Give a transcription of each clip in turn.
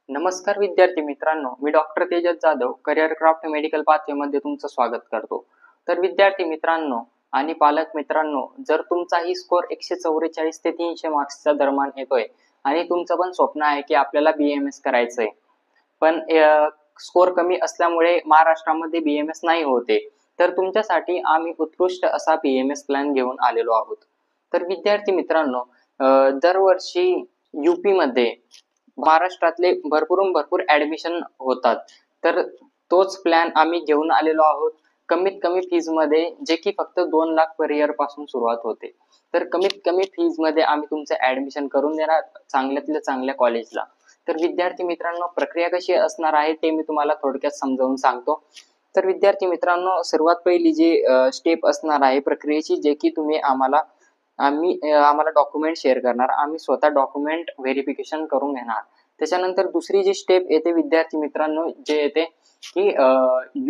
नमस्कार विद्यार्थी मित्रांनो, मी doctor Tejas Jadhav career craft medical पाथवेमध्ये तुमचं स्वागत करतो. तर विद्यार्थी मित्रांनो आणि पालक मित्रांनो, जर तुमचाही स्कोर 144 ते 300 मार्क्सच्या दरम्यान येतोय आणि तुमचं पण स्वप्न आहे की आपल्याला BMS करायचंय, पण स्कोर कमी असल्यामुळे महाराष्ट्रामध्ये BMS नाही होते, तर तुमच्यासाठी आम्ही उत्कृष्ट असा BMS प्लॅन घेऊन आलेलो आहोत. तर विद्यार्थी मित्रांनो, दरवर्षी UP मध्ये महाराष्ट्रातले भरपूर ऍडमिशन होतात. तर तोच प्लॅन आम्ही घेऊन आलेलो आहोत कमीत कमी फीज मध्ये, जे की फक्त 2 लाख पर इयर पासून सुरुवात होते. तर कमीत कमी फीज मध्ये आम्ही तुमचं ऍडमिशन करून देणार चांगल्यातल्या चांगल्या कॉलेजला. तर विद्यार्थी मित्रांनो, प्रक्रिया कशी असणार आहे ते मी तुम्हाला थोडक्यात समजावून सांगतो. तर विद्यार्थी मित्रांनो, सर्वात पहिली जी स्टेप असणार आहे प्रक्रियेची, जे की तुम्ही आम्हाला डॉक्युमेंट शेअर करणार, आम्ही स्वतः डॉक्युमेंट व्हेरिफिकेशन करून घेणार. त्याच्यानंतर दुसरी जी स्टेप येते विद्यार्थी मित्रांनो, जे येते की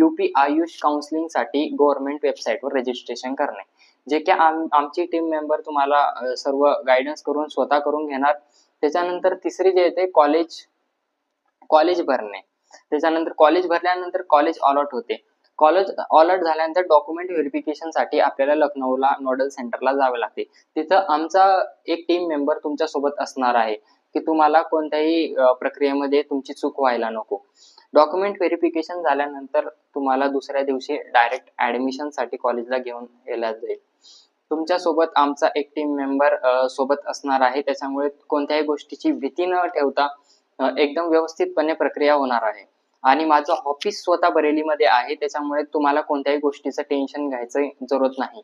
UP आयुष काउन्सिलिंग साठी गव्हर्नमेंट वेबसाईटवर रजिस्ट्रेशन करणे, जे की आमची टीम मेंबर तुम्हाला सर्व गायडन्स करून स्वतः करून घेणार. त्याच्यानंतर तिसरी जे येते कॉलेज भरणे. त्याच्यानंतर कॉलेज भरल्यानंतर कॉलेज अलॉट होते. कॉलेज अलॉट झाल्यानंतर डॉक्युमेंट व्हेरिफिकेशन साठी आपल्याला लखनौला नोडल सेंटरला जावे लागते. तिथं आमचा एक टीम मेंबर तुमच्या सोबत असणार आहे की तुम्हाला कोणत्याही प्रक्रियेमध्ये तुमची चूक व्हायला नको. डॉक्युमेंट व्हेरिफिकेशन झाल्यानंतर तुम्हाला दुसऱ्या दिवशी डायरेक्ट ऍडमिशन साठी कॉलेजला घेऊन गेला जाईल. तुमच्या सोबत आमचा एक टीम मेंबर सोबत असणार आहे, त्याच्यामुळे कोणत्याही गोष्टीची भीती न ठेवता एकदम व्यवस्थितपणे प्रक्रिया होणार आहे. आणि माझं ऑफिस स्वतः बरेलीमध्ये आहे, त्याच्यामुळे तुम्हाला कोणत्याही गोष्टीचं टेन्शन घ्यायचं जरूरत नाही.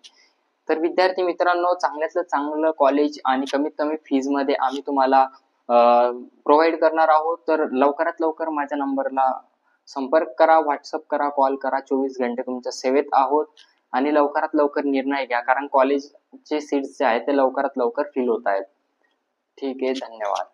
तर विद्यार्थी मित्रांनो, चांगल्यातलं चांगलं कॉलेज आणि कमीत कमी फीज मध्ये आम्ही तुम्हाला प्रोव्हाइड करणार आहोत. तर लवकरात लवकर माझ्या नंबरला संपर्क करा, व्हॉट्सअप करा, कॉल करा. 24 घंटे तुमच्या सेवेत आहोत आणि लवकरात लवकर निर्णय घ्या, कारण कॉलेजचे सीट्स जे आहेत ते लवकरात लवकर फिल होत आहेत. ठीक आहे, धन्यवाद.